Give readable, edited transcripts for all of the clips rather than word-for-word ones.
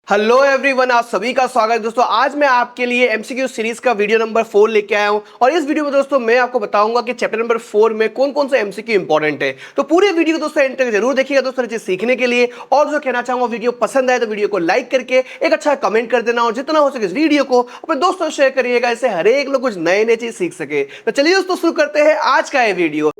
Hello everyone, आप सभी का स्वागत है दोस्तों। आज मैं आपके लिए एमसीक्यू सीरीज का वीडियो नंबर 4 लेके आया हूं और इस वीडियो में दोस्तों मैं आपको बताऊंगा कि चैप्टर नंबर 4 में कौन कौन से एमसीक्यू इंपॉर्टेंट है। तो पूरे वीडियो को दोस्तों एंड तक जरूर देखिएगा दोस्तों, चीज सीखने के लिए। और जो कहना चाहूंगा, वीडियो पसंद आए तो वीडियो को लाइक करके एक अच्छा कमेंट कर देना और जितना हो सके इस वीडियो को अपने दोस्तों शेयर करिएगा, इससे हर एक लोग कुछ नए नए चीज सीख सके। तो चलिए दोस्तों शुरू करते हैं आज का ये वीडियो।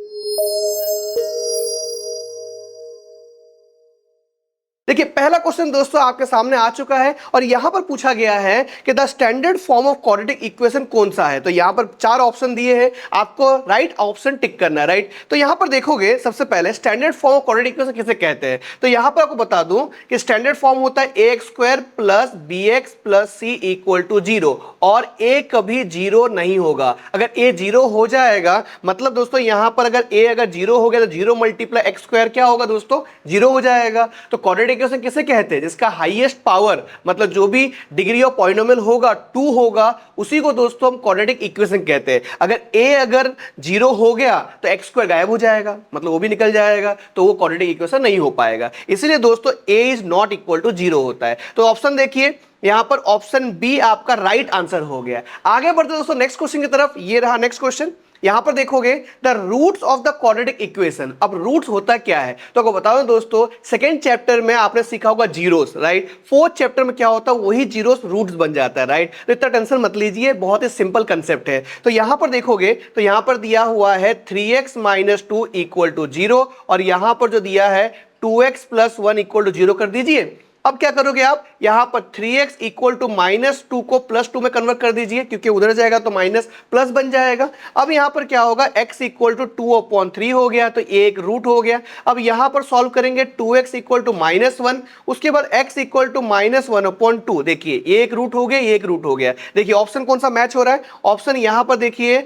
देखिए, पहला क्वेश्चन दोस्तों आपके सामने आ चुका है और यहां पर पूछा गया है कि the standard form of quadratic equation कौन सा है। तो यहां पर चार ऑप्शन दिए हैं, आपको राइट ऑप्शन टिक करना है। राइट, तो यहां पर देखोगे सबसे पहले standard form of quadratic equation किसे कहते हैं। तो यहां पर आपको बता दूं कि स्टैंडर्ड फॉर्म होता है a x square plus b x plus c equal to zero, और ए कभी जीरो नहीं होगा। अगर ए जीरो हो जाएगा मतलब दोस्तों यहां पर अगर जीरो हो गया तो जीरो मल्टीप्लाई एक्स स्क्वायर क्या होगा दोस्तों, जीरो हो जाएगा। तो क्वाड्रेटिक इक्वेशन किसे कहते हैं, जिसका हाईएस्ट पावर मतलब जो भी डिग्री ऑफ पॉलिनोमियल होगा 2 होगा, उसी को दोस्तों हम क्वाड्रेटिक इक्वेशन कहते हैं। अगर जीरो हो गया तो एक्स स्क्वायर गायब हो जाएगा, मतलब वो भी निकल जाएगा, तो वो क्वाड्रेटिक इक्वेशन नहीं हो पाएगा। इसलिए दोस्तों a is not equal to zero होता है। तो ऑप्शन देखिए, यहां पर ऑप्शन बी आपका राइट आंसर हो गया। आगे बढ़ते दोस्तों नेक्स्ट क्वेश्चन की तरफ। ये रहा नेक्स्ट क्वेश्चन। यहां पर देखोगे the roots of the quadratic equation. अब रूट्स होता क्या है तो आपको बताओ दोस्तों, सेकंड चैप्टर में आपने सीखा होगा जीरोस, राइट। फोर्थ चैप्टर में क्या होता है, वही जीरोस रूट्स बन जाता है, राइट। तो इतना टेंशन मत लीजिए, बहुत ही सिंपल कंसेप्ट है। तो यहां पर देखोगे तो यहां पर दिया हुआ है 3x माइनस 2 इक्वल टू 0, और यहां पर जो दिया है 2x प्लस 1 इक्वल टू 0 कर दीजिए। अब क्या करोगे आप, यहां पर 3x इक्वल टू माइनस 2 को प्लस 2 में कन्वर्ट कर दीजिए, क्योंकि उधर जाएगा तो माइनस प्लस बन जाएगा। अब यहां पर क्या होगा, x इक्वल टू 2/3 हो गया, तो ये एक रूट हो गया। अब यहां पर सॉल्व करेंगे 2x इक्वल टू माइनस 1, उसके बाद x इक्वल टू माइनस 1/2। देखिए ये एक रूट हो गया, ये एक रूट हो गया। देखिए ऑप्शन कौन सा मैच हो रहा है, ऑप्शन यहां पर देखिए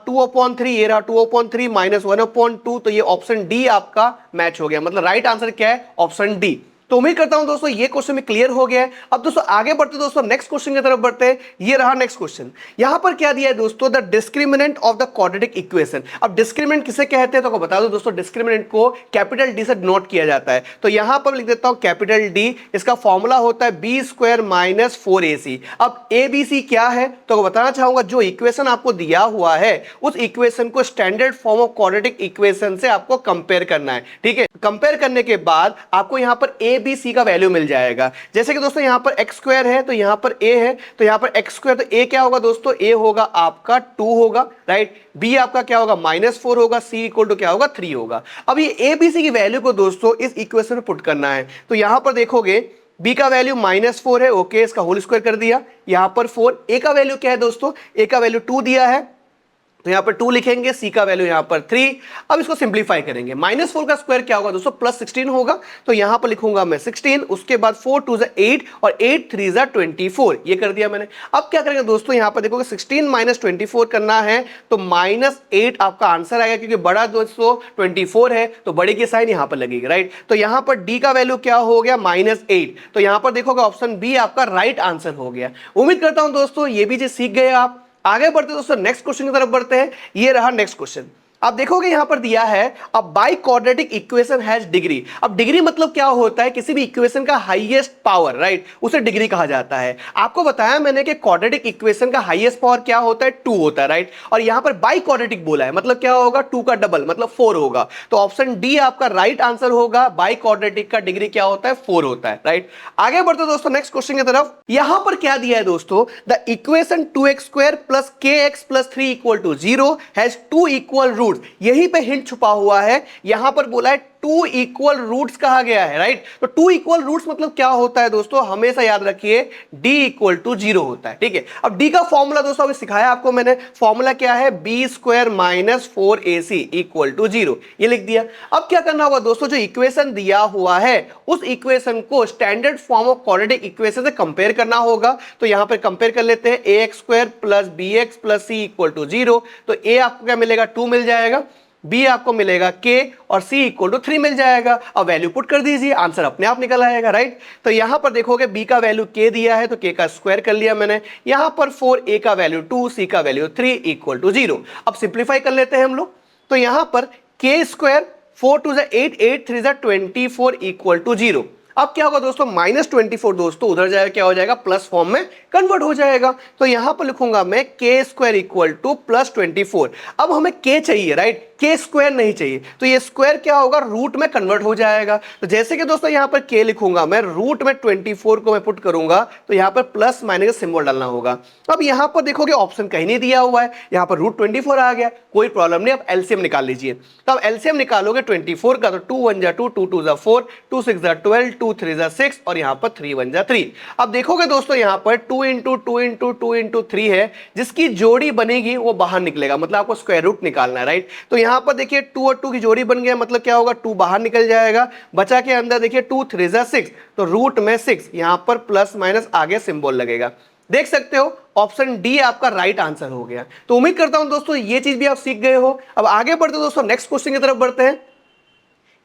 2/3, ये रहा 2/3 माइनस 1/2, तो ये ऑप्शन डी आपका मैच हो गया। मतलब राइट आंसर क्या है, ऑप्शन डी। तो उम्मीद करता हूं दोस्तों ये क्वेश्चन में क्लियर हो गया है। अब दोस्तों आगे बढ़ते दोस्तों नेक्स्ट क्वेश्चन की तरफ बढ़ते हैं। ये रहा नेक्स्ट क्वेश्चन। यहां पर क्या दिया है दोस्तों, the discriminant of the quadratic equation. अब डिस्क्रिमिनेंट किसे कहते हैं तो बता दो दोस्तों, डिस्क्रिमिनेंट को कैपिटल डी से डिनोट किया जाता है। तो यहां पर लिख देता हूं कैपिटल डी। इसका फॉर्मूला होता है बी स्क्वायर माइनस 4ac। अब ए बी सी क्या है तो बताना चाहूंगा, जो इक्वेशन आपको दिया हुआ है उस इक्वेशन को standard form of quadratic equation से आपको कंपेयर करना है। ठीक है, कंपेयर करने के बाद आपको यहां पर ए बी सी का वैल्यू मिल जाएगा। जैसे कि दोस्तों यहां पर एक्स स्क्वायर है तो यहां पर ए है, तो यहां पर एक्स स्क्वायर, तो ए क्या होगा दोस्तों, ए होगा आपका 2 होगा, राइट। बी आपका क्या होगा, -4 होगा। सी इक्वल टू क्या होगा, 3 होगा। अब ये ए बी सी की वैल्यू को दोस्तों इस इक्वेशन में पुट करना है। तो यहां पर देखोगे b का वैल्यू -4 है, ओके, इसका होल स्क्वायर कर दिया। यहां पर 4। a का वैल्यू क्या है दोस्तों, a का वैल्यू 2 दिया है, तो यहां पर 2 लिखेंगे। c का वैल्यू यहां पर 3। अब इसको सिंप्लीफाई करेंगे, -4 का स्क्वायर क्या होगा दोस्तों, +16 होगा। तो यहां पर लिखूंगा मैं 16, उसके बाद 4 2 8 और 8 3 24, ये कर दिया मैंने। अब क्या करेंगे दोस्तों, यहां पर देखोगे 16 माइनस 24 करना है तो -8 आपका आंसर आएगा, क्योंकि बड़ा दोस्तों 24 है तो बड़े की साइन यहां पर लगेगी, राइट। तो यहां पर d का वैल्यू क्या हो गया, -8। तो यहां पर देखोगे ऑप्शन बी आपका राइट आंसर हो गया। उम्मीद करता हूं दोस्तों ये भी चीज सीख गए आप। आगे बढ़ते दोस्तों नेक्स्ट क्वेश्चन की तरफ बढ़ते हैं। ये रहा नेक्स्ट क्वेश्चन। आप देखोगे यहां पर दिया है a bi quadratic equation has degree. अब डिग्री मतलब क्या होता है, किसी भी इक्वेशन का हाईएस्ट पावर, राइट, उसे डिग्री कहा जाता है। आपको बताया मैंने कि क्वाड्रेटिक इक्वेशन का हाईएस्ट पावर क्या होता है, 2 होता है, राइट। और यहां पर बाई क्वाड्रेटिक बोला है, मतलब क्या होगा, 2 का डबल मतलब 4 होगा। तो ऑप्शन डी आपका राइट आंसर होगा। बाई क्वाड्रेटिक का डिग्री क्या होता है, 4 होता है, राइट। आगे बढ़ते दोस्तों नेक्स्ट क्वेश्चन की तरफ। यहां पर क्या दिया है दोस्तों, the equation 2x square plus kx plus 3 equal to 0 has 2 equal root. यहीं पे हिंट छुपा हुआ है। यहां पर बोला है 2 इक्वल रूट्स कहा गया है, राइट। तो 2 इक्वल रूट्स मतलब क्या होता है दोस्तों, हमेशा याद रखिए d इक्वल टू 0 होता है, ठीक है। अब d का फॉर्मूला दोस्तों अभी सिखाया आपको मैंने। फॉर्मूला क्या है, b square minus 4ac equal to 0, ये लिख दिया। अब क्या करना होगा दोस्तों, जो इक्वेशन दिया हुआ है उस इक्वेशन को standard form of quadratic equation से कंपेयर करना होगा। तो यहां पर कंपेयर कर लेते हैं, a x square plus b x plus c equal to 0। तो ए आपको क्या मिलेगा, 2 मिल जाएगा, बी आपको मिलेगा k और c इक्वल टू 3 मिल जाएगा। अब वैल्यू पुट कर दीजिए, आंसर अपने आप निकल आएगा, राइट। तो यहां पर देखोगे b का वैल्यू k दिया है तो k का स्क्वायर कर लिया मैंने। यहां पर 4, a का वैल्यू 2, c का वैल्यू 3 इक्वल टू 0। अब सिंप्लीफाई कर लेते हैं हम लोग। तो यहां पर k स्क्वायर 4 2 8 8 3 24 इक्वल टू 0। अब क्या होगा दोस्तों, -24 दोस्तों उधर जाएगा, क्या हो जाएगा, प्लस फॉर्म में कन्वर्ट हो जाएगा। तो यहां पर लिखूंगा मैं के स्क्वायर इक्वल टू +24। अब हमें के चाहिए, राइट, के स्क्वायर नहीं चाहिए, तो ये स्क्वायर क्या होगा, रूट में कन्वर्ट हो जाएगा। तो जैसे कि दोस्तों यहां पर के लिखूंगा मैं, रूट में 24 को मैं पुट करूंगा, तो यहां पर प्लस माइनस का सिंबल डालना होगा। अब यहां पर देखोगे ऑप्शन कहीं नहीं दिया हुआ है, यहां पर √24 आ गया, कोई प्रॉब्लम नहीं। अब एलसीएम निकाल लीजिए। तो अब एलसीएम निकालोगे 24 का, तो 2 1 जा 2, 2 2 जा 4, 2 6 जा 12, 2 3 जा 6 और यहां पर 3 1 जा 3। अब देखोगे दोस्तों यहां पर 2 इंटू 2 इंटू 2 इंटू 3 है, जिसकी जोड़ी बनेगी वो बाहर निकलेगा, मतलब आपको स्क्वायर रूट निकालना है, राइट। तो यहां पर देखिए 2 और 2 की जोड़ी बन गया, मतलब क्या होगा, 2 बाहर निकल जाएगा, बचा के अंदर देखिए 2 3 जा 6, तो रूट में 6, यहां पर प्लस माइनस आगे सिंबल लगेगा। देख सकते हो ऑप्शन डी आपका राइट आंसर हो गया। तो उम्मीद करता हूं दोस्तों ये चीज भी आप सीख गए हो। अब आगे बढ़ते दोस्तों नेक्स्ट क्वेश्चन की तरफ बढ़ते हैं।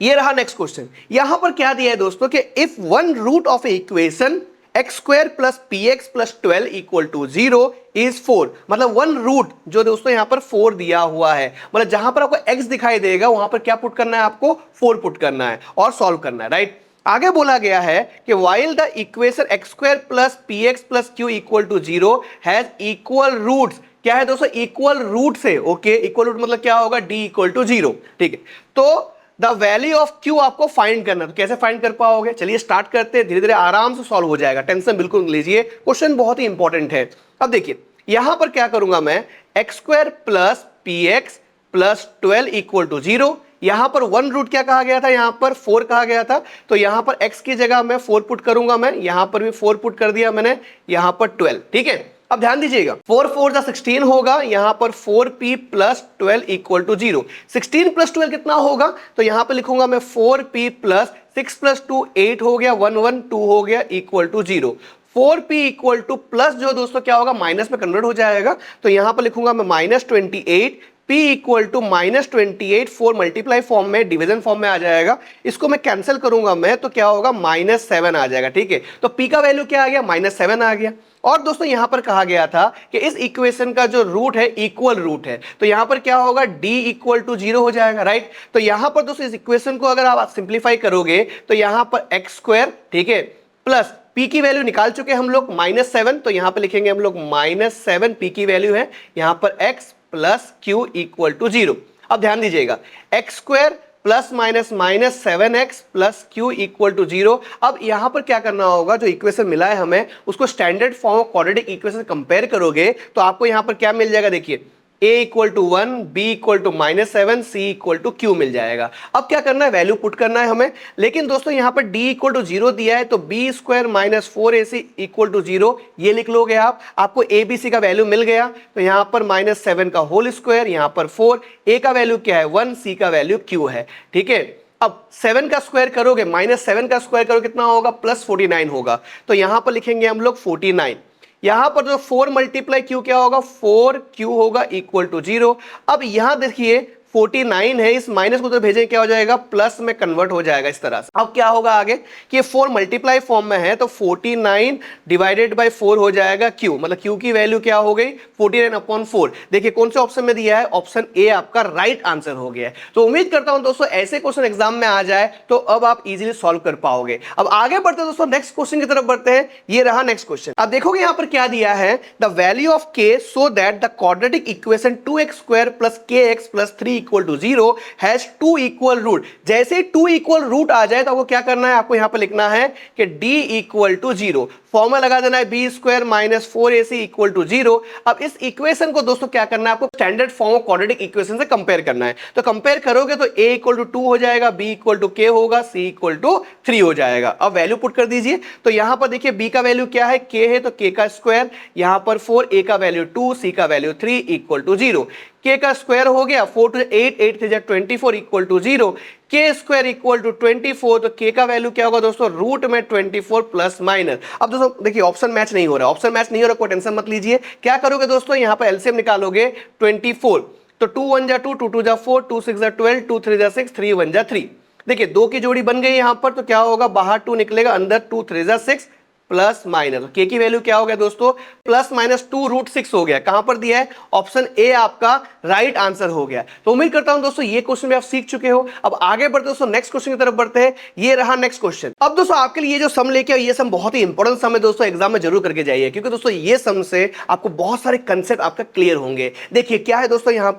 ये रहा नेक्स्ट क्वेश्चन। यहां पर क्या दिया है दोस्तों कि if one root of a equation x square plus p x plus 12 equal to 0 is 4, मतलब वन रूट जो दोस्तों यहां पर 4 दिया हुआ है, मतलब जहां पर आपको x दिखाई देगा वहां पर क्या पुट करना है, आपको 4 पुट करना है और सॉल्व करना है, राइट। आगे बोला गया है कि while the equation x square plus px plus q equal to 0 has equal roots, क्या है दोस्तों, इक्वल रूट से, ओके, इक्वल रूट मतलब क्या होगा, d इक्वल टू 0, ठीक है। तो द वैल्यू ऑफ q आपको फाइंड करना है, तो कैसे फाइंड कर पाओगे, चलिए स्टार्ट करते हैं, धीरे धीरे आराम से सॉल्व हो जाएगा, टेंशन बिल्कुल लीजिए, क्वेश्चन बहुत ही इंपॉर्टेंट है। अब देखिए यहां पर क्या करूंगा मैं, x square plus p x plus 12 equal to 0, यहां पर वन रूट क्या कहा गया था, यहां पर 4 कहा गया था, तो यहां पर x की जगह मैं 4 पुट करूंगा, मैं यहां पर भी 4 पुट कर दिया मैंने, यहां पर 12, ठीक है। अब ध्यान दीजिएगा 4 4 जा 16 होगा, यहां पर 4p plus 12 equal to 0, 16 plus 12 कितना होगा, तो यहां पर लिखूंगा मैं 4p प्लस 6 प्लस 2 8 हो गया, 1 1 2 हो गया equal to 0। 4p equal to plus जो दोस्तों क्या होगा, माइनस में कन्वर्ट हो जाएगा, तो यहां पर लिखूंगा मैं -28, p equal to -28, 4 multiply form में, डिवीजन फॉर्म में आ जाएगा, इसको मैं कैंसिल करूंगा मैं, तो क्या होगा, -7 आ जाएगा, ठीक है। तो p का वैल्यू क्या आ गया, -7 आ गया। और दोस्तों यहां पर कहा गया था कि इस इक्वेशन का जो रूट है इक्वल रूट है, तो यहां पर क्या होगा, d इक्वल टू 0 हो जाएगा, राइट। तो यहां पर दोस्तों इस इक्वेशन को अगर आप सिंप्लीफाई करोगे तो यहां पर एक्स स्क्वायर, ठीक है, प्लस p की वैल्यू निकाल चुके हम लोग -7, तो यहां पर लिखेंगे हम लोग -7, p की वैल्यू है, यहां पर x plus q equal to 0। अब ध्यान दीजिएगा x square plus minus -7x plus q equal to 0। अब यहां पर क्या करना होगा, जो इक्वेशन मिला है हमें उसको standard form of quadratic equation compare करोगे तो आपको यहां पर क्या मिल जाएगा, देखिए a equal to 1, b equal to -7, c equal to q मिल जाएगा। अब क्या करना है, वैल्यू पुट करना है हमें, लेकिन दोस्तों यहाँ पर d इक्वल टू 0 दिया है, तो b square minus 4ac equal to 0 ये लिख लोगे आप, आपको a b c का वैल्यू मिल गया। तो यहाँ पर -7 का होल स्क्वायर, यहाँ पर 4, a का वैल्यू क्या है 1, c का वैल्यू q है, ठीक है। अब 7 का स्क्वायर करोगे, -7 का स्क्वायर करोगे कितना होगा, +49 होगा, तो यहाँ पर लिखेंगे हम लोग 49। यहां पर जो 4 मल्टीप्लाई क्यू क्या होगा, 4q होगा इक्वल टू 0। अब यहां देखिए 49 है, इस माइनस को तो भेजें क्या हो जाएगा, प्लस में कन्वर्ट हो जाएगा इस तरह से। अब क्या होगा आगे कि 4 मल्टीप्लाई फॉर्म में है, तो 49 डिवाइडेड बाय 4 हो जाएगा q, मतलब q की वैल्यू क्या हो गई 49/4। देखिए कौन से ऑप्शन में दिया है, ऑप्शन ए आपका राइट आंसर हो गया है। तो उम्मीद करता हूं दोस्तों ऐसे क्वेश्चन एग्जाम में आ जाए तो अब आप इजीली सॉल्व कर पाओगे। अब आगे बढ़ते हैं दोस्तों नेक्स्ट क्वेश्चन की तरफ बढ़ते हैं। ये रहा नेक्स्ट क्वेश्चन। अब देखोगे यहां पर क्या दिया है, the value of k so that the quadratic equation 2x square plus kx plus 3 equal to 0 has 2 equal root. जैसे ही 2 इक्वल रूट आ जाए तो आपको क्या करना है, आपको यहां पर लिखना है कि d इक्वल टू 0, फॉर्मूला लगा देना है b square minus 4ac equal to 0। अब इस इक्वेशन को दोस्तों क्या करना है, आपको standard form of quadratic equation से कंपेयर करना है। तो कंपेयर करोगे तो a इक्वल टू 2 हो जाएगा, b इक्वल टू k होगा, c इक्वल टू 3 हो जाएगा। अब वैल्यू पुट कर दीजिए, तो यहां पर देखिए b का वैल्यू क्या है, k है, तो k का स्क्वायर, यहां पर 4, a का वैल्यू 2, c का वैल्यू 3 इक्वल टू 0। k का स्क्वायर हो गया 4 to 8, 8 3 24 equal to 0। k square equal to 24, तो k का वैल्यू क्या होगा दोस्तों, रूट में 24 प्लस माइनस। अब दोस्तों देखिए ऑप्शन मैच नहीं हो रहा, ऑप्शन मैच नहीं हो रहा, कोई टेंशन मत लीजिए। क्या करोगे दोस्तों, यहाँ पर एलसीएम निकालोगे 24, तो 2 1 जा 2, 2 2 जा 4, 2 6 जा 12, 2 3 जा 6, 3 1 जा 3। देखिए 2 की जोड़ी बन गई यहां पर, तो क्या होगा, बाहर 2 निकलेगा, अंदर 2 3 जा 6 प्लस माइनस, के की वैल्यू क्या हो गया दोस्तों, प्लस माइनस 2√6 हो गया। कहां पर दिया है, ऑप्शन ए आपका राइट आंसर हो गया। तो उम्मीद करता हूं दोस्तों ये क्वेश्चन भी आप सीख चुके हो। अब आगे बढ़ते दोस्तों नेक्स्ट क्वेश्चन की तरफ बढ़ते हैं। ये रहा नेक्स्ट क्वेश्चन। अब दोस्तों आपके लिए जो सम लेके ये सम बहुत ही इंपॉर्टेंट सम है दोस्तों, एग्जाम में जरूर करके जाइए, क्योंकि दोस्तों ये सम से आपको बहुत सारे कंसेप्ट आपका क्लियर होंगे। देखिए क्या है दोस्तों, यहां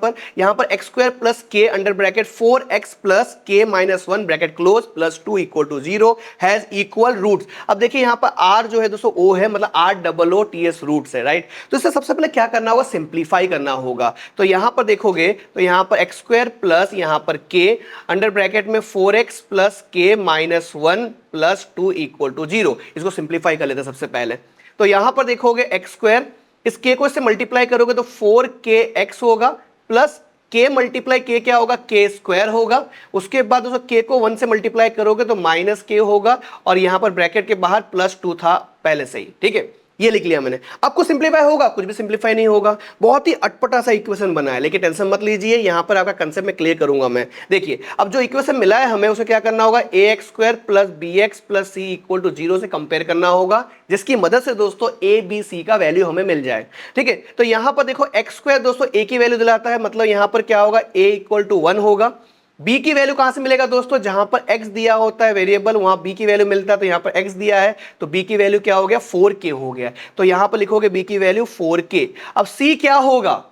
पर x square plus k under bracket 4x plus k minus 1 bracket close plus 2 equal to 0 has equal roots. अब देखिए यहां पर r जो है दोस्तों o है, मतलब ROOTS रूट्स है, राइट। तो इससे सबसे पहले क्या करना होगा, सिंप्लीफाई करना होगा। तो यहां पर देखोगे तो यहां पर एक्स स्क्वायर प्लस यहां पर के अंडर ब्रैकेट में 4x plus k minus 1 plus 2 equal to 0। इसको सिंप्लीफाई कर लेते हैं सबसे पहले। तो यहां पर देखोगे एक्स स्क्वायर, इस के को इससे मल्टीप्लाई करोगे तो 4kx होगा, प्लस के मल्टीप्लाई के क्या होगा, के स्क्वायर होगा। उसके बाद दोस्तों के को 1 से मल्टीप्लाई करोगे तो माइनस के होगा, और यहां पर ब्रैकेट के बाहर प्लस 2 था पहले से ही, ठीक है, ये लिख लिया मैंने। आपको सिंप्लीफाई होगा, कुछ भी सिंप्लीफाई नहीं होगा। बहुत ही अटपटा सा इक्वेशन बना है, लेकिन टेंशन मत लीजिए, यहां पर आपका कंसेप्ट में क्लियर करूंगा मैं। देखिए अब जो इक्वेशन मिला है हमें, उसे क्या करना होगा, ax square plus bx plus c equal to 0 से कंपेयर करना होगा, जिसकी मदद से दोस्तों a b c का वैल्यू हमें मिल जाए, ठीक है। तो यहां पर देखो एक्स स्क्वायर दोस्तों a की वैल्यू दिलाता है, मतलब यहां पर क्या होगा, a इक्वल टू 1 होगा। b की वैल्यू कहां से मिलेगा दोस्तों, जहां पर x दिया होता है वेरिएबल, वहां b की वैल्यू मिलता है। तो यहां पर x दिया है तो b की वैल्यू क्या हो गया, 4k हो गया। तो यहां पर लिखोगे b की वैल्यू 4k। अब c क्या होगा,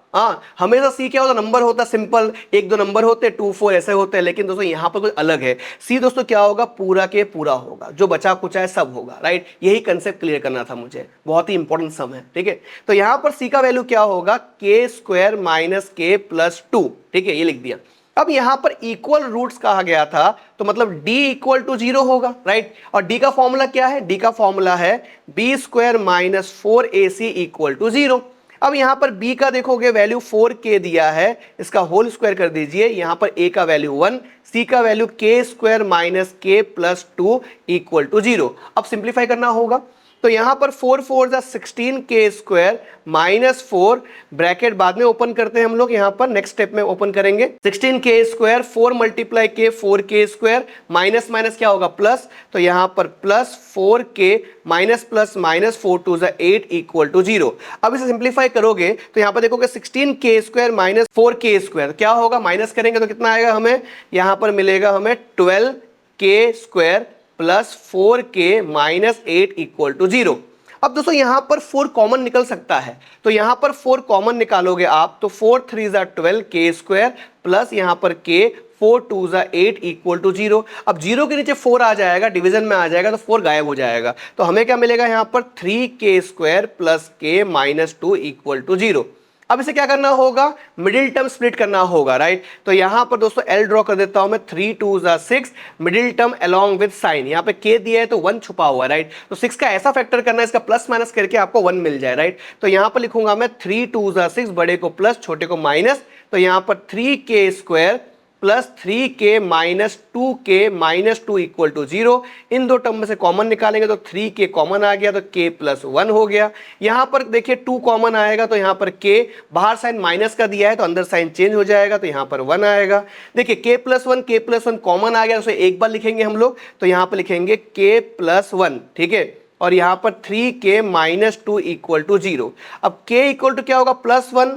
हमेशा c क्या होता, नंबर होता सिंपल, 1 2 नंबर होते, 2 4 ऐसे होते हैं, लेकिन दोस्तों यहां पर कुछ अलग है। c दोस्तों क्या होगा, पूरा के पूरा होगा, जो बचा कुचा है सब होगा, राइट। यही कंसेप्ट क्लियर करना था मुझे, बहुत ही इंपॉर्टेंट सम है, ठीक है। तो यहां पर c का वैल्यू क्या होगा, के स्क्वायर माइनस के प्लस 2, ठीक है, ये लिख दिया। अब यहां पर इक्वल रूट्स कहा गया था, तो मतलब d इक्वल टू 0 होगा, राइट। और d का फॉर्मूला क्या है, d का फॉर्मूला है b square minus 4ac equal to 0। अब यहां पर b का देखोगे वैल्यू 4k दिया है, इसका होल स्क्वायर कर दीजिए। यहां पर a का वैल्यू 1, c का value k square minus k plus 2 equal to 0। अब सिंप्लीफाई करना होगा, तो यहां पर 4 4 16k स्क्वायर माइनस 4 ब्रैकेट बाद में ओपन करते हैं हम लोग, यहां पर नेक्स्ट स्टेप में ओपन करेंगे। 16k स्क्वायर 4 मल्टीप्लाई के 4k स्क्वायर माइनस माइनस क्या होगा, प्लस। तो यहां पर plus 4k minus plus minus 4 2 8 equal to 0। अब इसे सिंप्लीफाई करोगे तो यहां पर देखोगे 16k square minus 4k square क्या होगा, माइनस करेंगे तो कितना आएगा हमें, यहां पर मिलेगा हमें 12k square plus 4k minus 8 equal to 0। अब दोस्तों यहां पर 4 कॉमन निकल सकता है, तो यहां पर 4 कॉमन निकालोगे आप, तो 4 3 12 k स्क्वायर प्लस यहां पर k 4 2 8 इक्वल टू 0। अब 0 के नीचे 4 आ जाएगा, डिवीजन में आ जाएगा, तो 4 गायब हो जाएगा। तो हमें क्या मिलेगा यहां पर 3k square plus k minus 2 equal to 0। अब इसे क्या करना होगा, मिडिल टर्म स्प्लिट करना होगा, राइट। तो यहां पर दोस्तों L ड्रॉ कर देता हूं मैं, 3 2 6 middle term along with sign, यहां पे k दिया है तो 1 छुपा हुआ है, राइट। तो 6 का ऐसा फैक्टर करना है, इसका प्लस माइनस करके आपको 1 मिल जाए, राइट। तो यहां पर लिखूंगा मैं 3 2 6, बड़े को प्लस छोटे को माइनस। तो यहां पर 3k square plus 3k minus 2k minus 2 equal to 0। इन दो टर्म में से कॉमन निकालेंगे तो 3k कॉमन आ गया, तो k प्लस 1 हो गया। यहां पर देखिए 2 कॉमन आएगा, तो यहां पर k, बाहर साइन माइनस का दिया है तो अंदर साइन चेंज हो जाएगा, तो यहां पर 1 आएगा। देखिए k प्लस 1 कॉमन आ गया, उसे एक बार लिखेंगे हम लोग, तो यहां पर लिखेंगे k प्लस 1, ठीक है। और यहां पर 3k माइनस 2 इक्वल टू 0। अब k इक्वल टू क्या होगा, प्लस 1,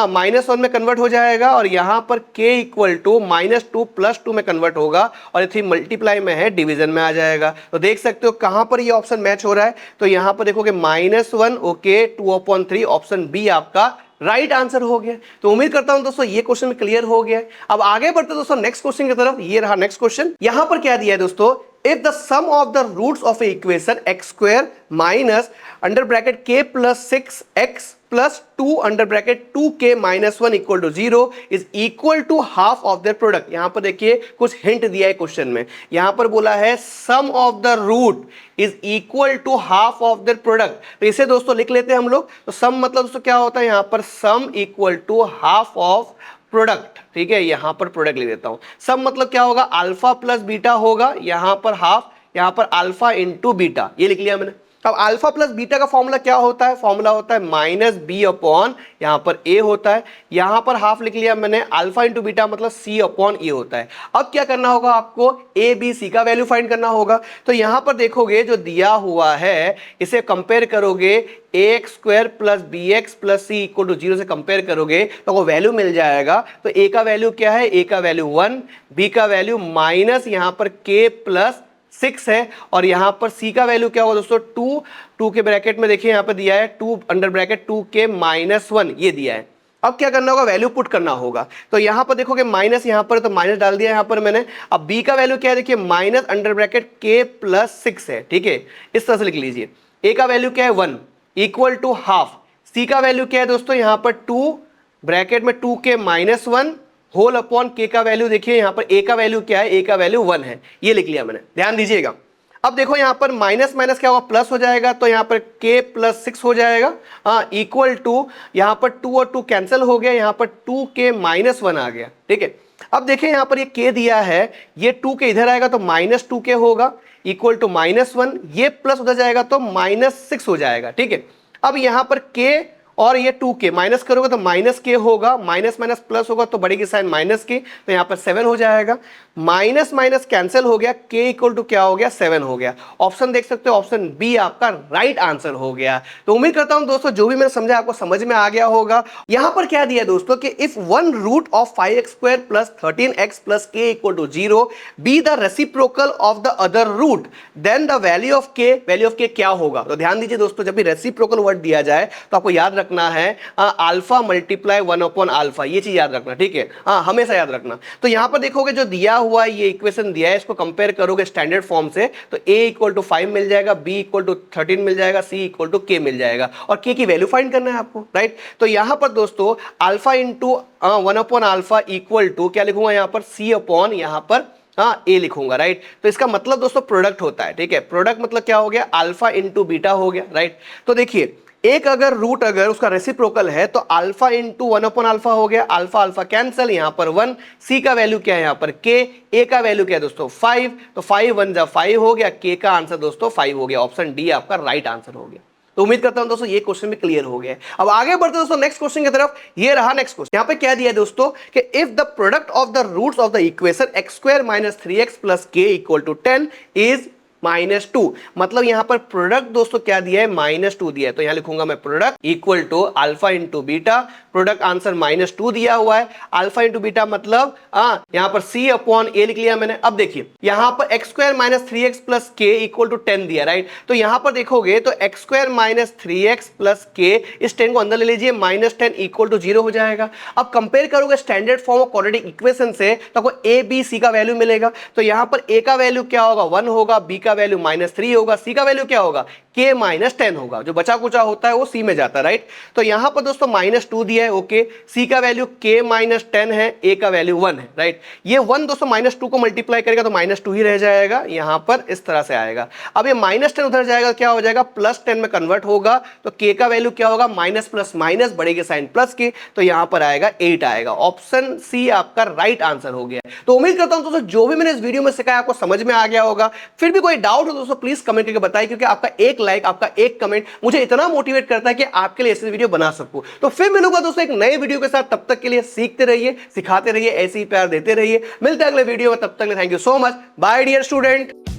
माइनस 1 में कन्वर्ट हो जाएगा, और यहां पर k equal to minus 2 plus 2 में कन्वर्ट होगा, और 3 मल्टीप्लाई में है, डिवीजन में आ जाएगा। तो देख सकते हो कहां पर ये ऑप्शन मैच हो रहा है, तो यहां पर देखोगे -1, ओके, 2/3, ऑप्शन बी आपका राइट आंसर हो गया। तो उम्मीद करता हूं दोस्तों ये क्वेश्चन क्लियर हो गया है। अब आगे बढ़ते दोस्तों नेक्स्ट क्वेश्चन की तरफ। ये रहा नेक्स्ट क्वेश्चन। यहां पर क्या दिया है दोस्तों, if the sum of the roots of a equation x square minus under bracket k plus 6x plus 2 under bracket 2k minus 1 equal to 0 is equal to half of their product। यहां पर देखिए कुछ hint दिया है question में, यहां पर बोला है sum of the root is equal to half of their product। तो इसे दोस्तों लिख लेते हैं हम लोग। तो sum मतलब दोस्तों क्या होता है, यहां पर sum equal to half of product, ठीक है, यहां पर प्रोडक्ट लिख देता हूं। सब मतलब क्या होगा, अल्फा प्लस बीटा होगा, यहां पर हाफ, यहां पर अल्फा इंटू बीटा, ये लिख लिया मैंने। अब अल्फा प्लस बीटा का फॉर्मूला क्या होता है, फॉर्मूला होता है माइनस बी अपॉन यहां पर ए होता है, यहां पर हाफ लिख लिया मैंने, अल्फा इंटू बीटा मतलब सी अपॉन ए होता है। अब क्या करना होगा आपको, ए बी सी का वैल्यू फाइंड करना होगा। तो यहां पर देखोगे जो दिया हुआ है इसे कंपेयर करोगे, a x square plus b x plus c equal to 0 से कंपेयर करोगे तो वो वैल्यू मिल जाएगा। तो ए का वैल्यू क्या है, ए का वैल्यू 1, बी का वैल्यू माइनस यहां पर के प्लस 6 है, और यहां पर सी का वैल्यू क्या होगा दोस्तों 2 के ब्रैकेट में देखिए यहां पर दिया है 2 अंडर ब्रैकेट 2 के -1 ये दिया है। अब क्या करना होगा, वैल्यू पुट करना होगा। तो यहां पर देखोगे माइनस यहां पर, तो माइनस डाल दिया यहां पर मैंने। अब बी का वैल्यू क्या है, देखिए माइनस अंडर ब्रैकेट के प्लस 6 है, ठीक है, इस तरह से लिख लीजिए। ए का वैल्यू क्या है 1 इक्वल टू हाफ, सी का वैल्यू क्या है दोस्तों यहां पर 2 ब्रैकेट में 2 के -1 होल अपॉन के का वैल्यू, देखिए यहां पर ए का वैल्यू क्या है, ए का वैल्यू 1 है, ये लिख लिया मैंने, ध्यान दीजिएगा। अब देखो यहां पर माइनस माइनस क्या होगा, प्लस हो जाएगा, तो यहां पर के प्लस 6 हो जाएगा, इक्वल टू यहां पर 2 और 2 कैंसिल हो गया, यहां पर 2 के -1 आ गया, ठीक है। अब देखिए यहां पर ये के दिया है, ये 2 के इधर आएगा तो -2 के होगा इक्वल टू -1, ये प्लस उधर जाएगा तो -6 हो जाएगा, ठीक है। अब यहां पर के और ये 2 के माइनस करोगे तो माइनस के होगा, माइनस माइनस प्लस होगा तो बढ़ेगी साइन माइनस के, तो यहाँ पर 7 हो जाएगा, माइनस माइनस कैंसिल हो गया, के इक्वल टू क्या हो गया 7 हो गया। ऑप्शन देख सकते हो, ऑप्शन बी आपका राइट आंसर हो गया। तो उम्मीद करता हूं दोस्तों जो भी मैंने समझा आपको समझ में आ गया होगा। यहां पर क्या दिया दोस्तों कि if one root of 5x square plus 13x plus k equal to 0 be the reciprocal of the other root then the value of k क्या होगा। तो ध्यान दीजिए दोस्तों, जब भी रेसिप्रोकल वर्ड दिया जाए तो आपको याद रखना है अल्फा मल्टीप्लाई 1 अपॉन अल्फा, ये चीज याद रखना, ठीक है, हमेशा याद रखना। तो यहां पर देखोगे जो दिया हुआ ये इक्वेशन दिया है, इसको कंपेयर करोगे स्टैंडर्ड फॉर्म से तो a इक्वल टू 5 मिल जाएगा, b इक्वल टू 13 मिल जाएगा, c इक्वल टू k मिल जाएगा, और k की वैल्यू फाइंड करना है आपको, राइट। तो यहां पर दोस्तों alpha into 1 upon alpha equal to क्या लिखूंगा यहां पर, c अपॉन यहां पर ए लिखूंगा, राइट। तो इसका मतलब दोस्तों प्रोडक्ट होता है, ठीक है, प्रोडक्ट मतलब क्या हो गया, अल्फा इंटू बीटा हो गया, राइट। तो देखिए एक अगर रूट अगर उसका रेसिप्रोकल है तो अल्फा इंटू 1 अपॉन अल्फा हो गया, अल्फा अल्फा कैंसिल, यहां पर 1, सी का वैल्यू क्या है यहां पर के, ए का वैल्यू क्या है दोस्तों 5, तो 5 1 जा 5 हो गया, के का आंसर दोस्तों 5 हो गया, ऑप्शन डी आपका राइट आंसर हो गया। तो उम्मीद करता हूं दोस्तों ये क्वेश्चन भी क्लियर हो गया है। अब आगे बढ़ते दोस्तों नेक्स्ट क्वेश्चन की तरफ। ये रहा नेक्स्ट क्वेश्चन, यहां पे क्या दिया है दोस्तों कि if the product of the roots of the equation x square minus 3x plus k equal to 10 is -2, मतलब यहां पर प्रोडक्ट दोस्तों क्या दिया है, -2 दिया है। तो यहां लिखूंगा मैं product equal to alpha into beta, product answer -2 दिया हुआ है, अल्फा इंटू बीटा मतलब यहां पर c अपॉन a लिख लिया मैंने। अब देखिए यहां पर x square minus 3x plus k equal to 10 दिया, राइट। तो यहां पर देखोगे तो x square minus 3x plus के, इस 10 को अंदर ले लीजिए, -10 इक्वल टू 0 हो जाएगा। अब कंपेयर करोगे standard form of quadratic equation से तो आपको a b c का वैल्यू मिलेगा। तो यहां पर a का वैल्यू क्या होगा 1 होगा, b का वैल्यू -3 होगा, सी का वैल्यू क्या होगा k -10 होगा, जो बचा कुचा होता है वो सी में जाता है, राइट। तो यहां पर दोस्तों -2 दिया है, ओके, सी का वैल्यू k -10 है, a का वैल्यू 1 है, राइट। ये 1 दोस्तों -2 को मल्टीप्लाई करेगा तो -2 ही रह जाएगा, यहां पर इस तरह से आएगा। अब ये -10 उधर जाएगा क्या हो जाएगा, +10 में कन्वर्ट होगा, तो k का वैल्यू क्या होगा माइनस प्लस माइनस बढ़ेगी साइन प्लस की, तो यहां पर आएगा 8 आएगा, ऑप्शन सी आपका राइट आंसर हो गया। तो उम्मीद करता हूं दोस्तों जो भी मैंने इस वीडियो में सिखाया आपको समझ में आ गया होगा। फिर भी कोई डाउट हो दोस्तों प्लीज कमेंट करके बताइए, क्योंकि आपका एक लाइक, आपका एक कमेंट मुझे इतना मोटिवेट करता है कि आपके लिए ऐसे वीडियो बना सकूं। तो फिर मिलूंगा दोस्तों एक नए वीडियो के साथ, तब तक के लिए सीखते रहिए, सिखाते रहिए, ऐसे ही प्यार देते रहिए। मिलते हैं अगले वीडियो में, तब तक thank you so much, bye dear student.